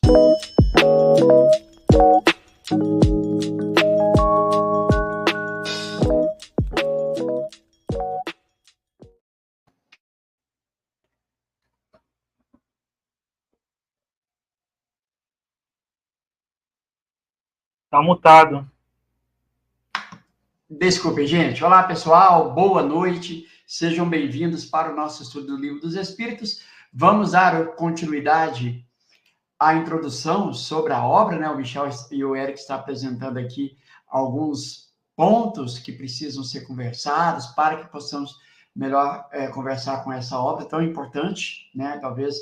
Tá mutado. Desculpe, gente. Olá, pessoal. Boa noite. Sejam bem-vindos para o nosso estudo do Livro dos Espíritos. Vamos dar continuidade à introdução sobre a obra, né? O Michel e o Eric estão apresentando aqui alguns pontos que precisam ser conversados para que possamos melhor conversar com essa obra tão importante, né? Talvez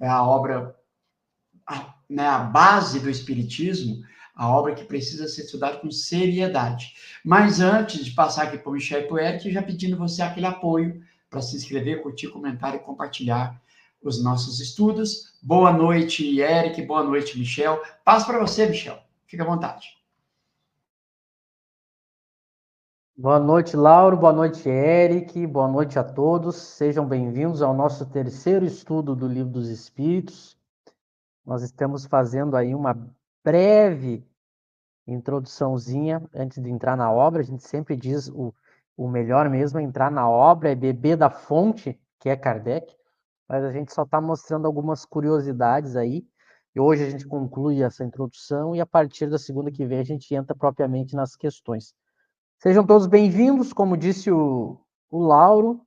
a obra, né, a base do Espiritismo, a obra que precisa ser estudada com seriedade. Mas antes de passar aqui para o Michel e para o Eric, já pedindo você aquele apoio para se inscrever, curtir, comentar e compartilhar os nossos estudos. Boa noite, Eric. Boa noite, Michel. Passo para você, Michel. Fica à vontade. Boa noite, Lauro. Boa noite, Eric. Boa noite a todos. Sejam bem-vindos ao nosso terceiro estudo do Livro dos Espíritos. Nós estamos fazendo aí uma breve introduçãozinha antes de entrar na obra. A gente sempre diz o melhor mesmo é entrar na obra, é beber da fonte, que é Kardec, mas a gente só está mostrando algumas curiosidades aí. E hoje a gente conclui essa introdução e a partir da segunda que vem a gente entra propriamente nas questões. Sejam todos bem-vindos, como disse o Lauro,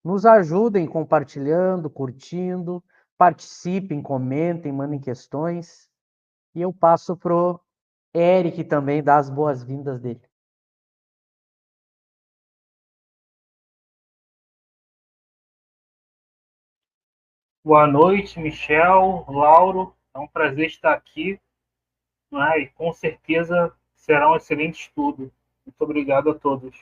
nos ajudem compartilhando, curtindo, participem, comentem, mandem questões. E eu passo para o Eric também dar as boas-vindas dele. Boa noite, Michel, Lauro. É um prazer estar aqui, né? E com certeza será um excelente estudo. Muito obrigado a todos.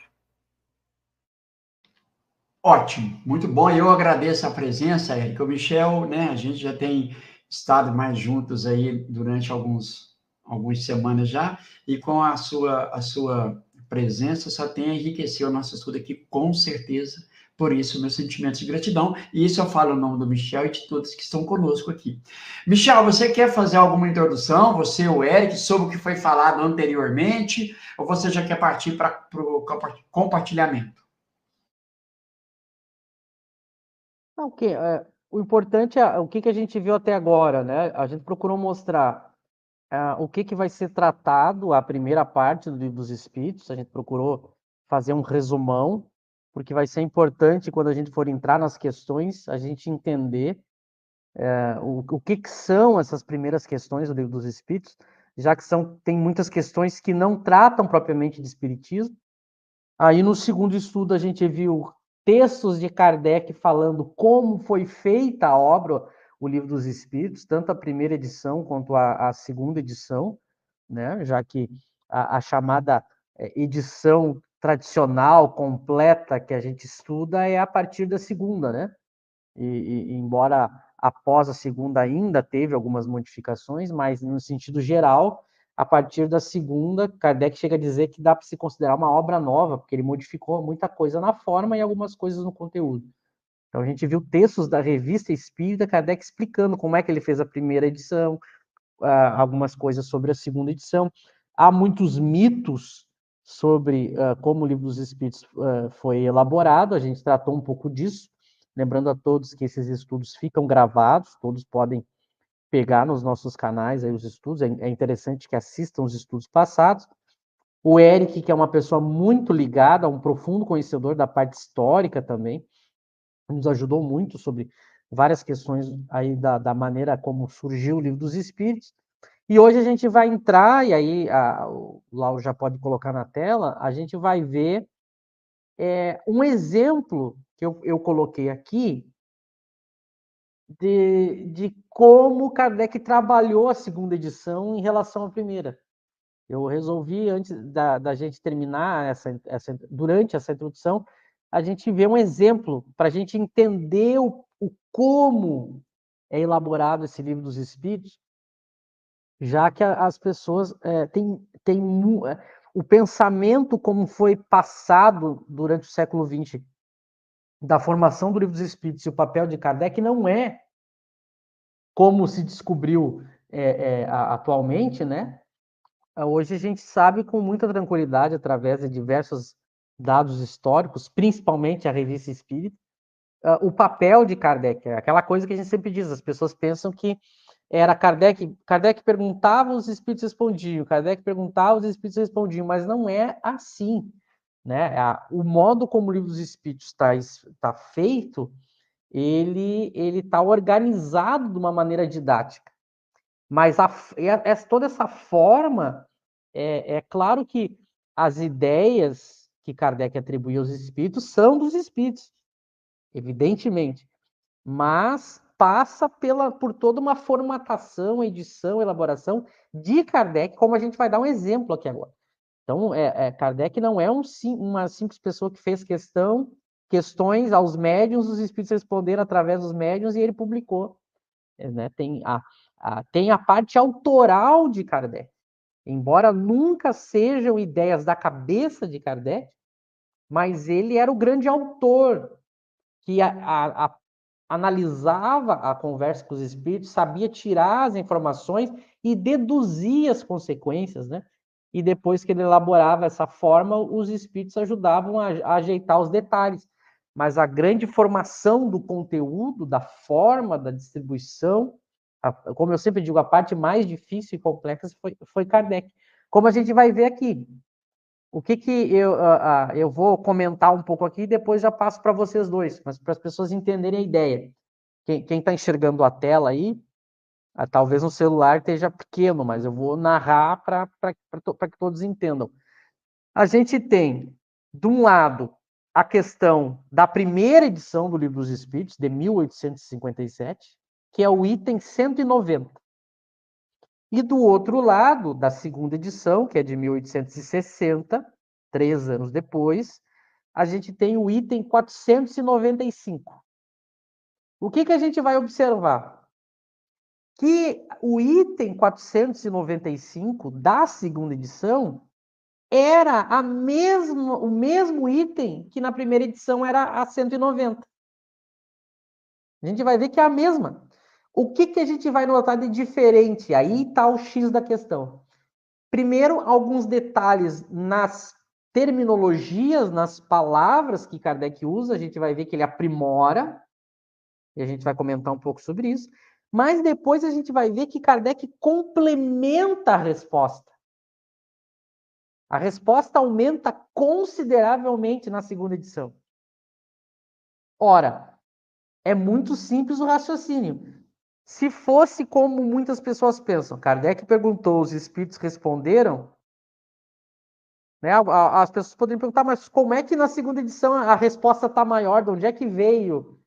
Ótimo, muito bom. Eu agradeço a presença, Eric. O Michel, né? A gente já tem estado mais juntos aí durante algumas semanas já, e com a sua presença só tem a enriquecer o nosso estudo aqui, com certeza. Por isso, meus sentimentos de gratidão. E isso eu falo em nome do Michel e de todos que estão conosco aqui. Michel, você quer fazer alguma introdução, você ou o Eric, sobre o que foi falado anteriormente, ou você já quer partir para o compartilhamento? O importante é o que a gente viu até agora, né? A gente procurou mostrar o que vai ser tratado, a primeira parte do Livro dos Espíritos. A gente procurou fazer um resumão, porque vai ser importante quando a gente for entrar nas questões, a gente entender o que são essas primeiras questões do Livro dos Espíritos, já que tem muitas questões que não tratam propriamente de espiritismo. Aí no segundo estudo a gente viu textos de Kardec falando como foi feita a obra, o Livro dos Espíritos, tanto a primeira edição quanto a segunda edição, né? Já que a chamada edição tradicional, completa, que a gente estuda é a partir da segunda, né? E embora após a segunda ainda teve algumas modificações, mas no sentido geral, a partir da segunda, Kardec chega a dizer que dá para se considerar uma obra nova, porque ele modificou muita coisa na forma e algumas coisas no conteúdo. Então a gente viu textos da Revista Espírita, Kardec explicando como é que ele fez a primeira edição, algumas coisas sobre a segunda edição. Há muitos mitos sobre como o Livro dos Espíritos foi elaborado, a gente tratou um pouco disso, lembrando a todos que esses estudos ficam gravados, todos podem pegar nos nossos canais aí os estudos, é interessante que assistam os estudos passados. O Eric, que é uma pessoa muito ligada, um profundo conhecedor da parte histórica também, nos ajudou muito sobre várias questões aí da maneira como surgiu o Livro dos Espíritos. E hoje a gente vai entrar, e aí o Lauro já pode colocar na tela, a gente vai ver um exemplo que eu coloquei aqui de como Kardec trabalhou a segunda edição em relação à primeira. Eu resolvi, antes da gente terminar durante essa introdução, a gente ver um exemplo para a gente entender o como é elaborado esse Livro dos Espíritos, já que as pessoas têm o pensamento como foi passado durante o século XX, da formação do Livro dos Espíritos e o papel de Kardec, não é como se descobriu atualmente, né? Hoje a gente sabe com muita tranquilidade, através de diversos dados históricos, principalmente a Revista Espírita, o papel de Kardec. Aquela coisa que a gente sempre diz, as pessoas pensam que era Kardec perguntava, os espíritos respondiam, Kardec perguntava, os espíritos respondiam, mas não é assim, né? O modo como o Livro dos Espíritos está feito, ele está organizado de uma maneira didática. Mas toda essa forma, é claro que as ideias que Kardec atribuía aos espíritos são dos espíritos, evidentemente, mas passa por toda uma formatação, edição, elaboração de Kardec, como a gente vai dar um exemplo aqui agora. Então, Kardec não é uma simples pessoa que fez questões aos médiuns, os espíritos responderam através dos médiuns e ele publicou. Né? Tem a parte autoral de Kardec. Embora nunca sejam ideias da cabeça de Kardec, mas ele era o grande autor que analisava a conversa com os espíritos, sabia tirar as informações e deduzir as consequências, né? E depois que ele elaborava essa forma, os espíritos ajudavam a ajeitar os detalhes. Mas a grande formação do conteúdo, da forma, da distribuição, como eu sempre digo, a parte mais difícil e complexa foi Kardec. Como a gente vai ver aqui. O que eu vou comentar um pouco aqui e depois já passo para vocês dois, mas para as pessoas entenderem a ideia. Quem está enxergando a tela aí, talvez no celular esteja pequeno, mas eu vou narrar para que todos entendam. A gente tem, de um lado, a questão da primeira edição do Livro dos Espíritos, de 1857, que é o item 190. E do outro lado, da segunda edição, que é de 1860, 3 anos depois, a gente tem o item 495. O que a gente vai observar? Que o item 495 da segunda edição era o mesmo item que na primeira edição era a 190. A gente vai ver que é a mesma. O que a gente vai notar de diferente? Aí está o X da questão. Primeiro, alguns detalhes nas terminologias, nas palavras que Kardec usa, a gente vai ver que ele aprimora, e a gente vai comentar um pouco sobre isso, mas depois a gente vai ver que Kardec complementa a resposta. A resposta aumenta consideravelmente na segunda edição. Ora, é muito simples o raciocínio. Se fosse como muitas pessoas pensam, Kardec perguntou, os espíritos responderam, né? As pessoas poderiam perguntar, mas como é que na segunda edição a resposta está maior? De onde é que veio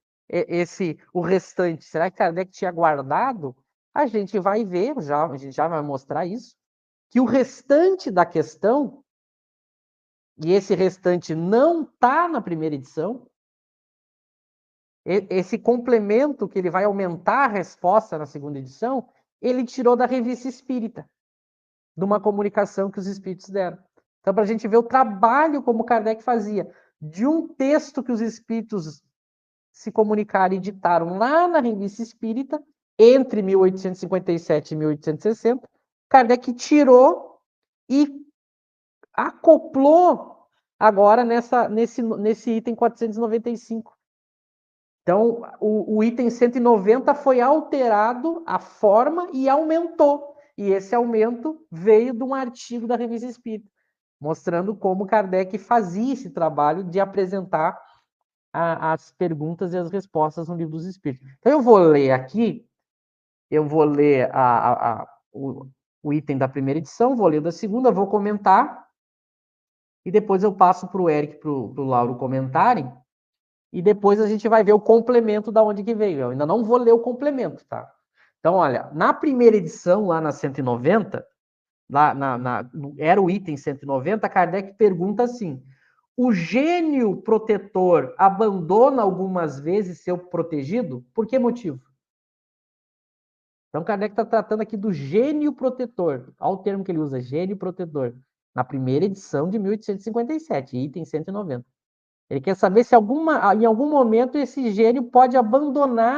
o restante? Será que Kardec tinha guardado? A gente vai ver, a gente já vai mostrar isso, que o restante da questão, e esse restante não está na primeira edição, esse complemento que ele vai aumentar a resposta na segunda edição, ele tirou da Revista Espírita, de uma comunicação que os espíritos deram. Então, para a gente ver o trabalho como Kardec fazia, de um texto que os espíritos se comunicaram e editaram lá na Revista Espírita, entre 1857 e 1860, Kardec tirou e acoplou agora nesse item 495. Então, o item 190 foi alterado a forma e aumentou. E esse aumento veio de um artigo da Revista Espírita, mostrando como Kardec fazia esse trabalho de apresentar as perguntas e as respostas no Livro dos Espíritos. Então, eu vou ler aqui, eu vou ler o item da primeira edição, vou ler da segunda, vou comentar, e depois eu passo para o Eric e para o Lauro comentarem, e depois a gente vai ver o complemento da onde que veio. Eu ainda não vou ler o complemento, tá? Então, olha, na primeira edição, lá na 190, era o item 190, Kardec pergunta assim: o gênio protetor abandona algumas vezes seu protegido? Por que motivo? Então, Kardec está tratando aqui do gênio protetor. Olha o termo que ele usa, gênio protetor. Na primeira edição de 1857, item 190. Ele quer saber se em algum momento esse gênio pode abandonar